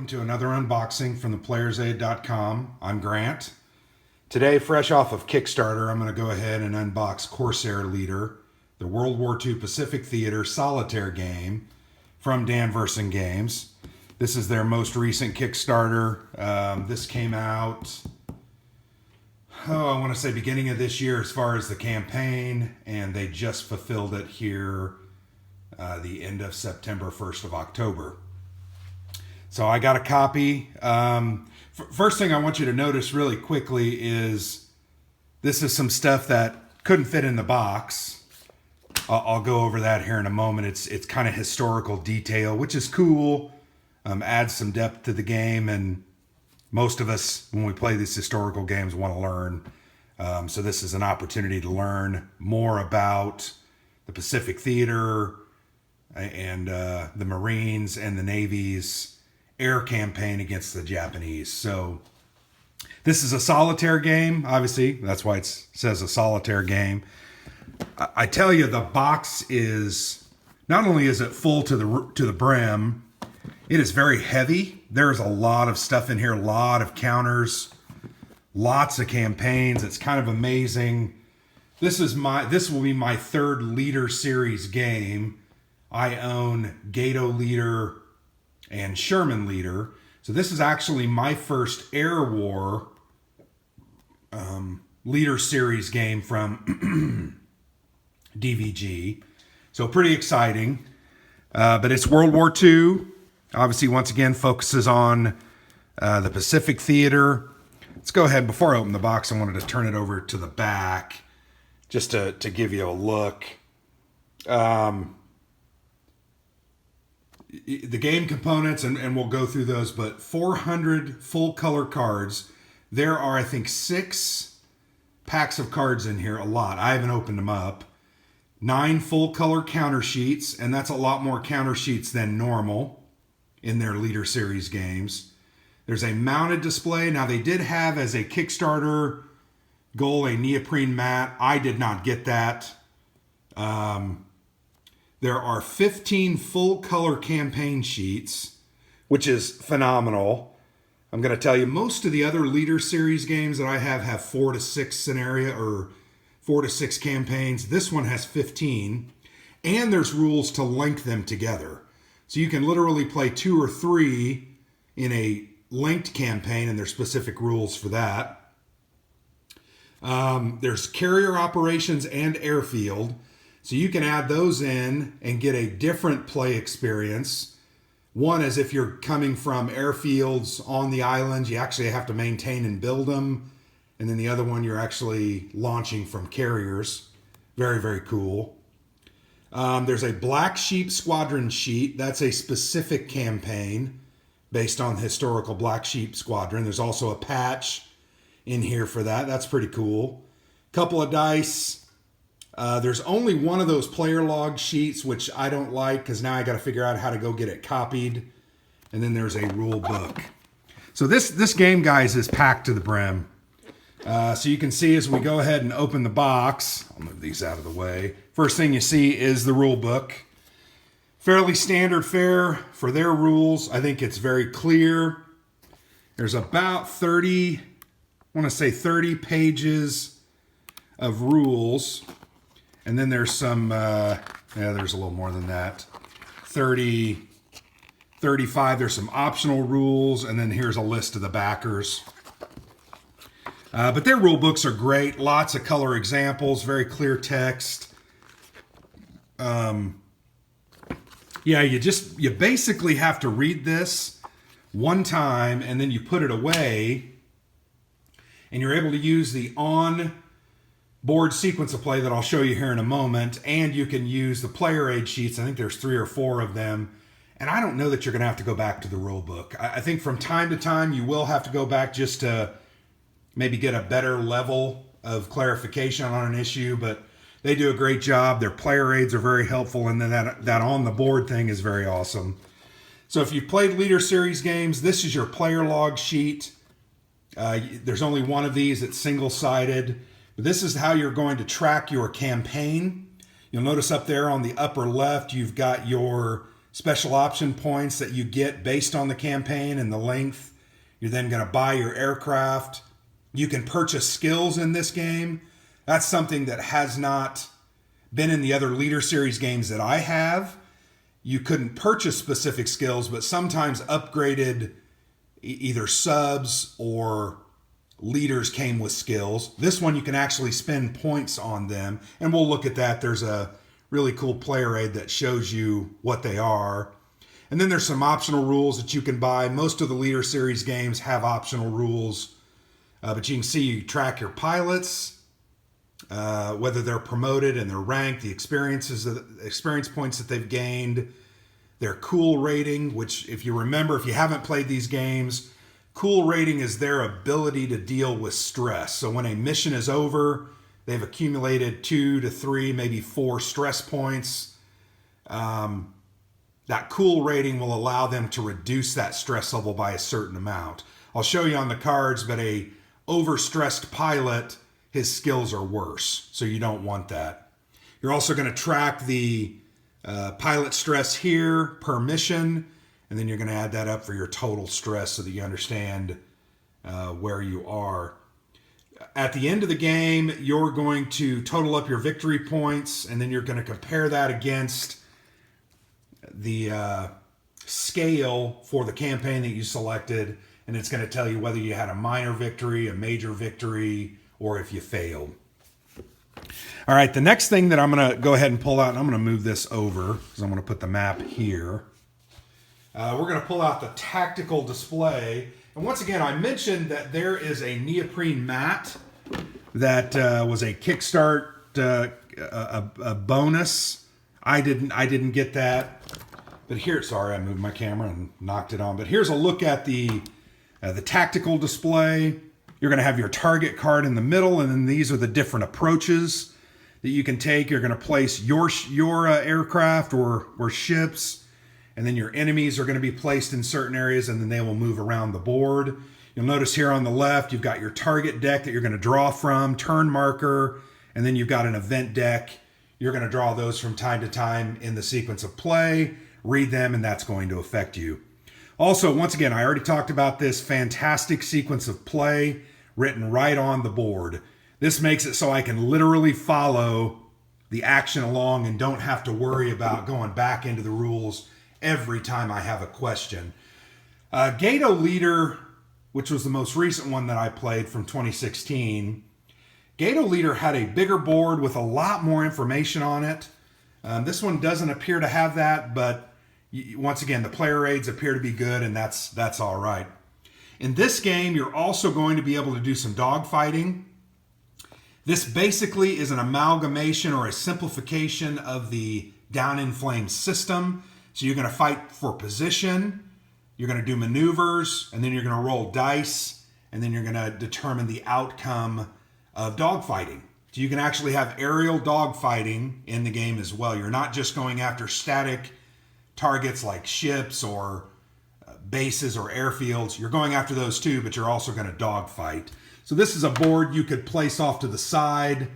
welcome to another unboxing from theplayersaid.com. I'm Grant. Today, fresh off of Kickstarter, I'm going to go ahead and unbox Corsair Leader, the World War II Pacific Theater solitaire game from Danverson Games. This is their most recent Kickstarter. This came out, I want to say beginning of this year as far as the campaign, and they just fulfilled it here the end of September, 1st of October. So I got a copy. First thing I want you to notice really quickly is this is some stuff that couldn't fit in the box. I'll go over that here in a moment. It's kind of historical detail, which is cool. Adds some depth to the game, and most of us, when we play these historical games, want to learn. So this is an opportunity to learn more about the Pacific Theater and the Marines and the Navy's air campaign against the Japanese. So this is a solitaire game, obviously. That's why it says a solitaire game. I tell you, the box is, not only is it full to the brim, it is very heavy. There's a lot of stuff in here, a lot of counters, lots of campaigns. It's kind of amazing. This will be my third Leader series game. I own Gato Leader and Sherman Leader. So this is actually my first Air War Leader series game from DVG. So pretty exciting. But it's World War II. Obviously, once again, focuses on the Pacific Theater. Let's go ahead. Before I open the box, I wanted to turn it over to the back just to give you a look. The game components, and we'll go through those, but 400 full color cards. There are, I think, 6 packs of cards in here, a lot. I haven't opened them up. 9 full color counter sheets, and that's a lot more counter sheets than normal in their Leader series games. There's a mounted display. Now, they did have as a Kickstarter goal a neoprene mat. I did not get that. There are 15 full color campaign sheets, which is phenomenal. I'm going to tell you, most of the other Leader series games that I have 4 to 6 scenario or 4 to 6 campaigns. This one has 15, and there's rules to link them together. So you can literally play 2 or 3 in a linked campaign, and there's specific rules for that. There's carrier operations and airfield. So you can add those in and get a different play experience. One is if you're coming from airfields on the islands, you actually have to maintain and build them. And then the other one, you're actually launching from carriers. Very, very cool. There's a Black Sheep Squadron sheet. That's a specific campaign based on the historical Black Sheep Squadron. There's also a patch in here for that. That's pretty cool. Couple of dice. There's only one of those player log sheets, which I don't like because now I got to figure out how to go get it copied. And then there's a rule book. So this game, guys, is packed to the brim. So you can see as we go ahead and open the box, I'll move these out of the way. First thing you see is the rule book. Fairly standard fare for their rules. I think it's very clear. There's about 30 pages of rules. And then there's some, there's a little more than that. 30, 35, there's some optional rules, and then here's a list of the backers. But their rule books are great. Lots of color examples, very clear text. You basically have to read this one time, and then you put it away, and you're able to use the board sequence of play that I'll show you here in a moment, and you can use the player aid sheets. I think there's 3 or 4 of them, and I don't know that you're going to have to go back to the rule book. I think from time to time you will have to go back just to maybe get a better level of clarification on an issue, but they do a great job. Their player aids are very helpful, and then that on the board thing is very awesome. So if you've played Leader series games, this is your player log sheet. There's only one of these. It's single-sided. But this is how you're going to track your campaign. You'll notice up there on the upper left, you've got your special option points that you get based on the campaign and the length. You're then going to buy your aircraft. You can purchase skills in this game. That's something that has not been in the other Leader Series games that I have. You couldn't purchase specific skills, but sometimes upgraded either subs or leaders came with skills. This one you can actually spend points on them, and we'll look at that. There's a really cool player aid that shows you what they are. And then there's some optional rules that you can buy. Most of the Leader Series games have optional rules, but you can see you track your pilots, whether they're promoted and they're ranked, the experience points that they've gained, their cool rating, which if you remember, if you haven't played these games, cool rating is their ability to deal with stress. So when a mission is over, they've accumulated 2 to 3, maybe 4 stress points. That cool rating will allow them to reduce that stress level by a certain amount. I'll show you on the cards, but a overstressed pilot, his skills are worse, so you don't want that. You're also going to track the pilot stress here per mission, and then you're going to add that up for your total stress so that you understand where you are. At the end of the game, you're going to total up your victory points, and then you're going to compare that against the scale for the campaign that you selected, and it's going to tell you whether you had a minor victory, a major victory, or if you failed. All right, the next thing that I'm going to go ahead and pull out, and I'm going to move this over because I'm going to put the map here. We're going to pull out the tactical display. And once again, I mentioned that there is a neoprene mat that was a Kickstart a bonus. I didn't get that. But here, sorry, I moved my camera and knocked it on. But here's a look at the tactical display. You're going to have your target card in the middle, and then these are the different approaches that you can take. You're going to place your aircraft or ships, and then your enemies are going to be placed in certain areas, and then they will move around the board. You'll notice here on the left, you've got your target deck that you're going to draw from, turn marker, and then you've got an event deck. You're going to draw those from time to time in the sequence of play, read them, and that's going to affect you. Also, once again, I already talked about this fantastic sequence of play written right on the board. This makes it so I can literally follow the action along and don't have to worry about going back into the rules every time I have a question. Gato Leader, which was the most recent one that I played from 2016, Gato Leader had a bigger board with a lot more information on it. This one doesn't appear to have that, but once again, the player aids appear to be good, and that's all right. In this game, you're also going to be able to do some dogfighting. This basically is an amalgamation or a simplification of the Down in Flames system. So you're going to fight for position, you're going to do maneuvers, and then you're going to roll dice, and then you're going to determine the outcome of dogfighting. So you can actually have aerial dogfighting in the game as well. You're not just going after static targets like ships or bases or airfields. You're going after those too, but you're also going to dogfight. So this is a board you could place off to the side,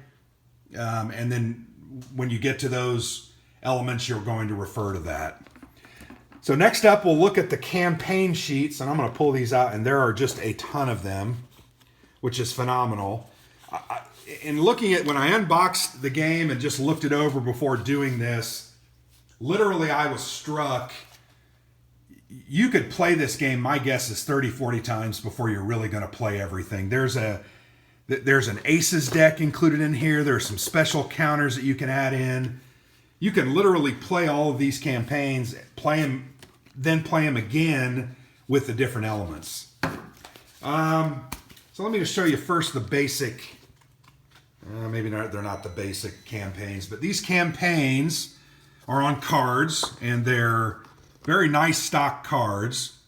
and then when you get to those elements, you're going to refer to that. So next up, we'll look at the campaign sheets, and I'm going to pull these out, and there are just a ton of them, which is phenomenal. In looking at, when I unboxed the game and just looked it over before doing this, literally I was struck. You could play this game, my guess is 30, 40 times before you're really going to play everything. There's an Aces deck included in here. There's some special counters that you can add in. You can literally play all of these campaigns, then play them again with the different elements. So let me just show you first the basic, maybe they're not the basic campaigns, but these campaigns are on cards, and they're very nice stock cards,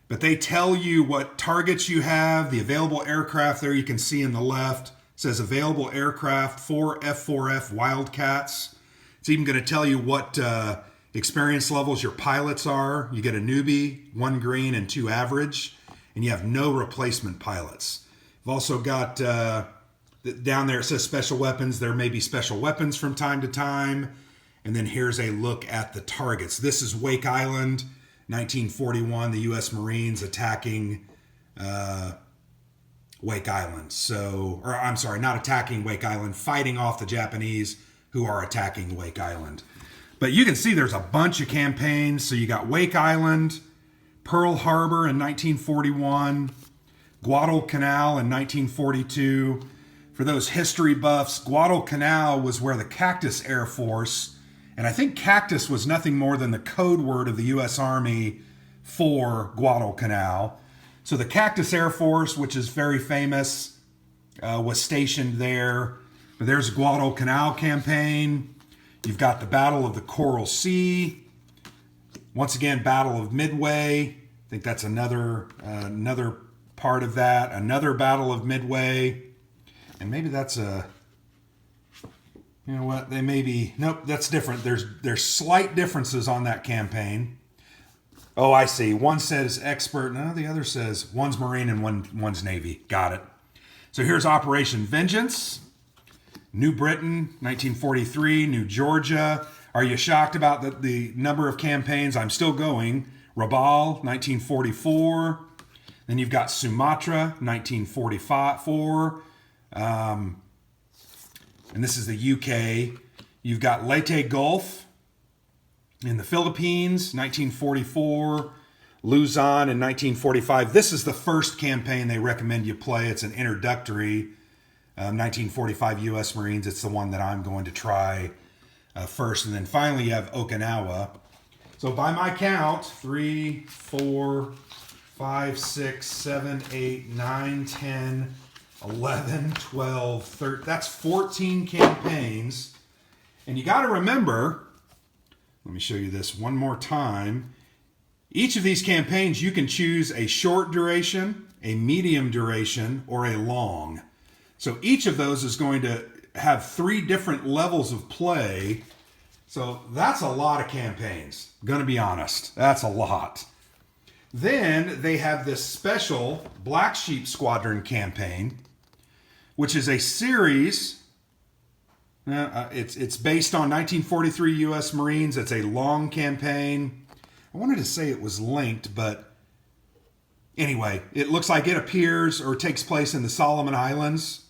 but they tell you what targets you have, the available aircraft there you can see in the left. It says available aircraft, 4 F4F Wildcats. It's even going to tell you what experience levels your pilots are. You get a newbie, 1 green, and 2 average, and you have no replacement pilots. You've also got, down there it says special weapons. There may be special weapons from time to time. And then here's a look at the targets. This is Wake Island, 1941, the U.S. Marines attacking Wake Island. Or I'm sorry, not attacking Wake Island, fighting off the Japanese who are attacking Wake Island. But you can see there's a bunch of campaigns. So you got Wake Island, Pearl Harbor in 1941, Guadalcanal in 1942. For those history buffs, Guadalcanal was where the Cactus Air Force, and I think Cactus was nothing more than the code word of the U.S. Army for Guadalcanal. So the Cactus Air Force, which is very famous, was stationed there. But there's the Guadalcanal campaign. You've got the Battle of the Coral Sea. Once again, Battle of Midway. I think that's another part of that. Another Battle of Midway. And maybe that's you know what, they may be, nope, that's different. There's slight differences on that campaign. Oh, I see. One says expert, no, the other says one's Marine and one's Navy. Got it. So here's Operation Vengeance. New Britain, 1943, New Georgia. Are you shocked about the number of campaigns? I'm still going. Rabaul, 1944. Then you've got Sumatra, 1944. And this is the UK. You've got Leyte Gulf in the Philippines, 1944. Luzon in 1945. This is the first campaign they recommend you play. It's an introductory. 1945 U.S. Marines. It's the one that I'm going to try first. And then finally you have Okinawa. So by my count, 3, 4, 5, 6, 7, 8, 9, 10, 11, 12, 13. That's 14 campaigns. And you got to remember, let me show you this one more time. Each of these campaigns, you can choose a short duration, a medium duration, or a long. So each of those is going to have 3 different levels of play. So that's a lot of campaigns. I'm going to be honest. That's a lot. Then they have this special Black Sheep Squadron campaign, which is a series. It's based on 1943 U.S. Marines. It's a long campaign. I wanted to say it was linked, but anyway, it looks like it appears or takes place in the Solomon Islands.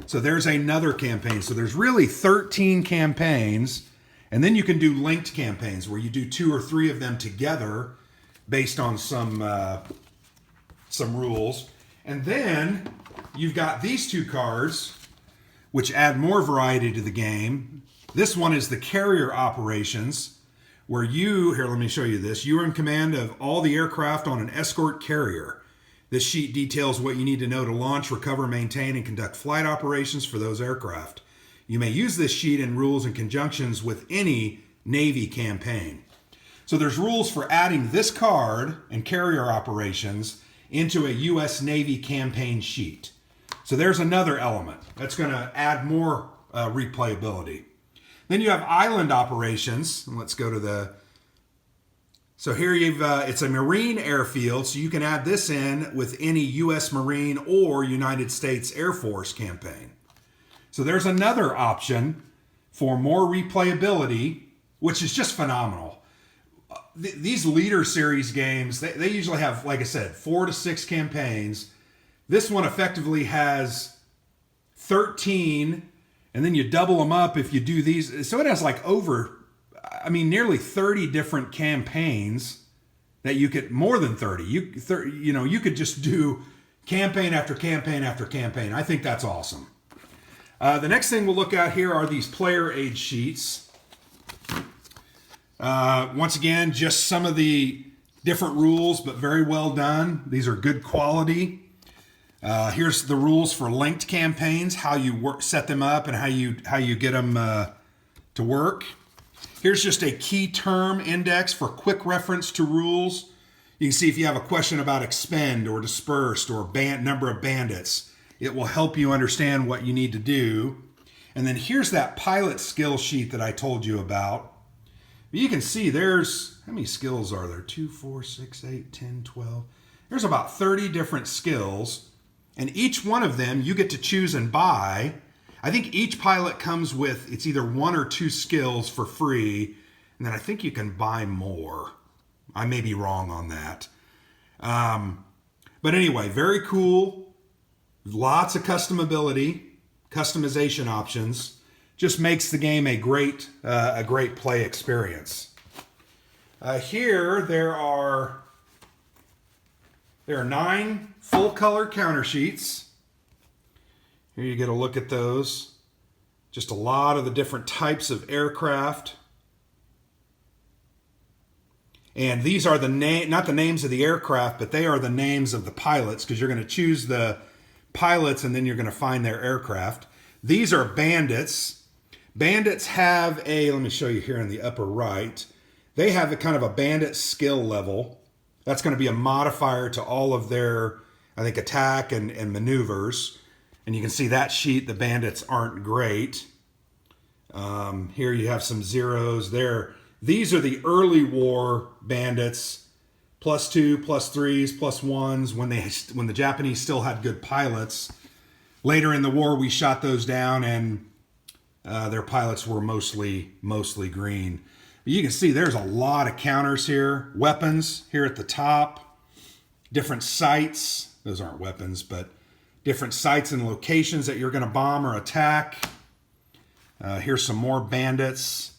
So there's another campaign. So there's really 13 campaigns. And then you can do linked campaigns where you do 2 or 3 of them together based on some rules. And then you've got these 2 cards, which add more variety to the game. This one is the carrier operations, where here, let me show you this. You are in command of all the aircraft on an escort carrier. This sheet details what you need to know to launch, recover, maintain, and conduct flight operations for those aircraft. You may use this sheet and rules in conjunctions with any Navy campaign. So there's rules for adding this card and carrier operations into a U.S. Navy campaign sheet. So there's another element that's going to add more replayability. Then you have island operations. And let's go to so here it's a Marine airfield, so you can add this in with any U.S. Marine or United States Air Force campaign. So there's another option for more replayability, which is just phenomenal. These Leader Series games, they usually have, like I said, 4 to 6 campaigns. This one effectively has 13, and then you double them up if you do these. So it has like nearly 30 different campaigns that you could, more than 30. You could just do campaign after campaign after campaign. I think that's awesome. The next thing we'll look at here are these player age sheets. Once again, just some of the different rules, but very well done. These are good quality. Here's the rules for linked campaigns, how you set them up and how you get them to work. Here's just a key term index for quick reference to rules. You can see if you have a question about expend or dispersed or number of bandits, it will help you understand what you need to do. And then here's that pilot skill sheet that I told you about. You can see there's, how many skills are there? 2, 4, 6, 8, 10, 12. There's about 30 different skills. And each one of them you get to choose and buy. I think each pilot comes with, it's either 1 or 2 skills for free, and then I think you can buy more. I may be wrong on that. But anyway, very cool. Lots of customization options. Just makes the game a great play experience. Here there are 9 full color counter sheets. Here you get a look at those. Just a lot of the different types of aircraft. And these are not the names of the aircraft, but they are the names of the pilots, because you're going to choose the pilots and then you're going to find their aircraft. These are bandits. Bandits have let me show you here in the upper right, they have a kind of a bandit skill level. That's going to be a modifier to all of their, I think, attack and maneuvers. And you can see that sheet, the bandits aren't great. Here you have some zeros there. These are the early war bandits, +2, +3s, +1s, when the Japanese still had good pilots. Later in the war, we shot those down, and their pilots were mostly green. But you can see there's a lot of counters here. Weapons here at the top. Different sites. Those aren't weapons, but different sites and locations that you're going to bomb or attack. Here's some more bandits.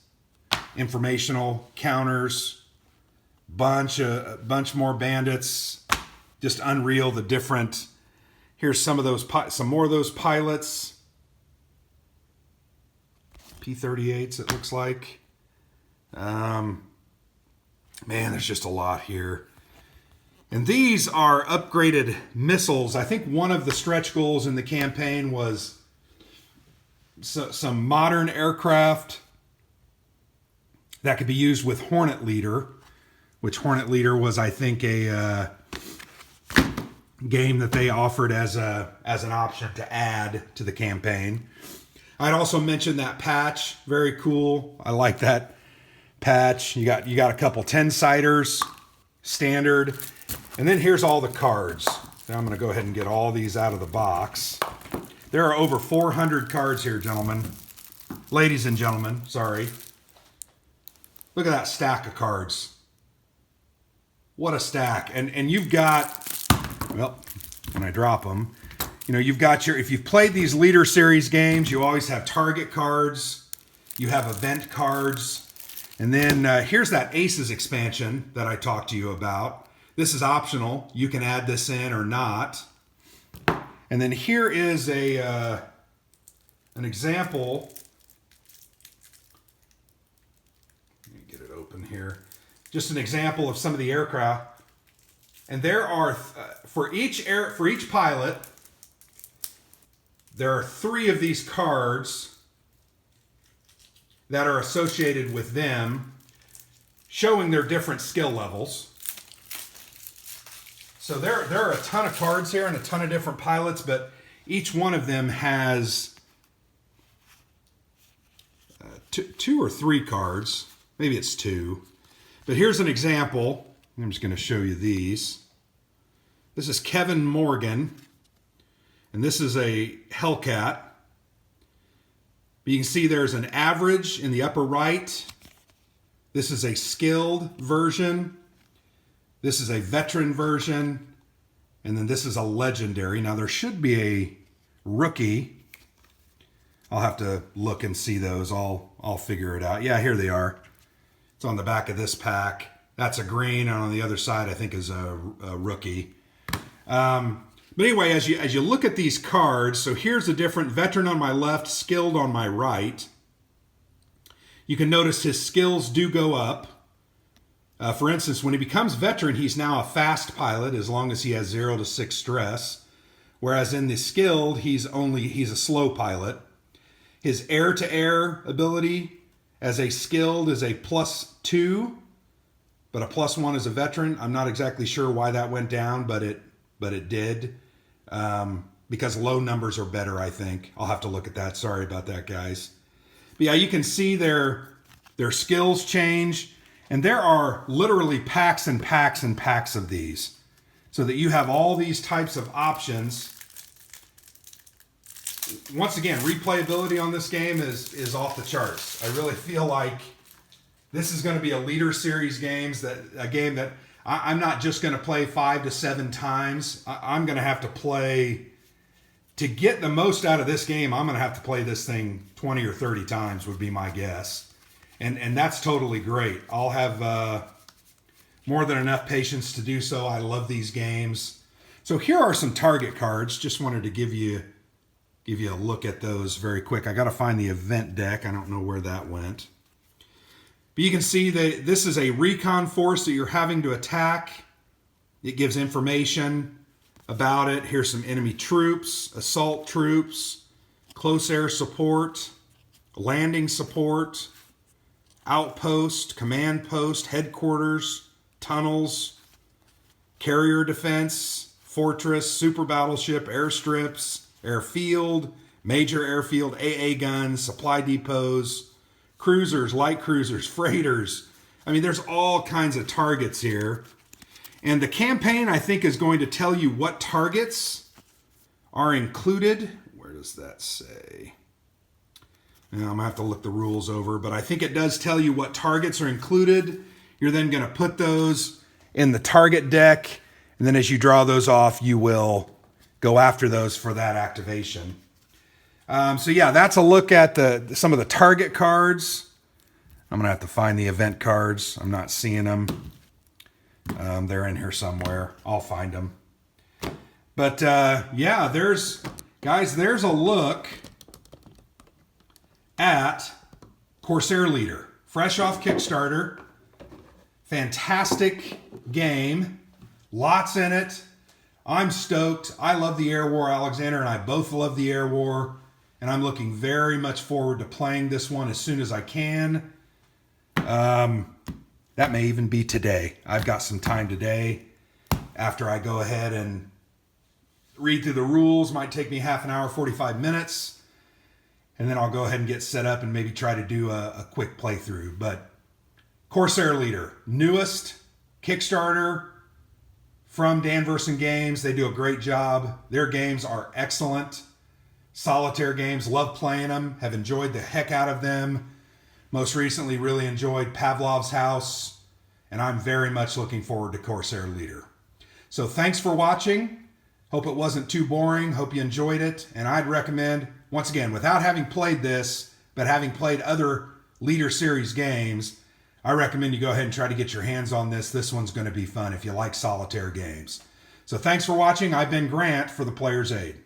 Informational counters. Bunch more bandits. Just unreal, the different. Here's some more of those pilots. P-38s, it looks like. Man, there's just a lot here. And these are upgraded missiles. I think one of the stretch goals in the campaign was some modern aircraft that could be used with Hornet Leader, which Hornet Leader was, I think, a game that they offered as an option to add to the campaign. I'd also mention that patch, very cool. I like that patch. You got a couple 10-siders, standard, and then here's all the cards. Now I'm going to go ahead and get all these out of the box. There are over 400 cards here, gentlemen. Ladies and gentlemen, sorry. Look at that stack of cards. What a stack. And you've got, well, when I drop them, you know, you've got if you've played these Leader Series games, you always have target cards, you have event cards, and then here's that Aces expansion that I talked to you about. This is optional. You can add this in or not. And then here is an example. Let me get it open here. Just an example of some of the aircraft. And there are, for each pilot, there are 3 of these cards that are associated with them, showing their different skill levels. So there are a ton of cards here and a ton of different pilots, but each one of them has 2 or 3 cards. Maybe it's 2. But here's an example. I'm just going to show you these. This is Kevin Morgan, and this is a Hellcat. But you can see there's an average in the upper right. This is a skilled version. This is a veteran version. And then this is a legendary. Now there should be a rookie. I'll have to look and see those. I'll figure it out. Yeah, here they are. It's on the back of this pack. That's a green, and on the other side I think is a rookie. But anyway, as you look at these cards, so here's a different veteran on my left, skilled on my right. You can notice his skills do go up. For instance, when he becomes veteran, he's now a fast pilot as long as he has 0 to 6 stress. Whereas in the skilled, he's a slow pilot. His air-to-air ability as a skilled is a +2, but a +1 as a veteran. I'm not exactly sure why that went down, but it did. Because low numbers are better, I think. I'll have to look at that. Sorry about that, guys. But yeah, you can see their skills change. And there are literally packs and packs and packs of these. So that you have all these types of options once again, replayability on this game is off the charts. I really feel like this is going to be a leader series game that I'm not just going to play 5 to 7 times. I'm going to have to play, to get the most out of this game, I'm going to have to play this thing 20 or 30 times would be my guess. And that's totally great. I'll have more than enough patience to do so. I love these games. So here are some target cards. Just wanted to give you a look at those very quick. I got to find the event deck. I don't know where that went. But you can see that this is a recon force that you're having to attack. It gives information about it. Here's some enemy troops, assault troops, close air support, landing support, outpost, command post, headquarters, tunnels, carrier defense, fortress, super battleship, airstrips, airfield, major airfield, AA guns, supply depots, cruisers, light cruisers, freighters. I mean, there's all kinds of targets here. And the campaign, I think, is going to tell you what targets are included. Where does that say? Now, I'm going to have to look the rules over, but I think it does tell you what targets are included. You're then going to put those in the target deck, and then as you draw those off, you will go after those for that activation. So yeah, that's a look at some of the target cards. I'm going to have to find the event cards. I'm not seeing them. They're in here somewhere. I'll find them. But yeah, there's a look at Corsair Leader. Fresh off Kickstarter. Fantastic game. Lots in it. I'm stoked. I love the Air War. Alexander and I both love the Air War. And I'm looking very much forward to playing this one as soon as I can. That may even be today. I've got some time today after I go ahead and read through the rules. Might take me half an hour, 45 minutes. And then I'll go ahead and get set up and maybe try to do a quick playthrough. But Corsair Leader, newest Kickstarter from Danverson Games. They do a great job. Their games are excellent. Solitaire games, love playing them, have enjoyed the heck out of them. Most recently, really enjoyed Pavlov's House, and I'm very much looking forward to Corsair Leader. So thanks for watching. Hope it wasn't too boring. Hope you enjoyed it. And I'd recommend, once again, without having played this, but having played other Leader Series games, I recommend you go ahead and try to get your hands on this. This one's going to be fun if you like solitaire games. So thanks for watching. I've been Grant for the Player's Aid.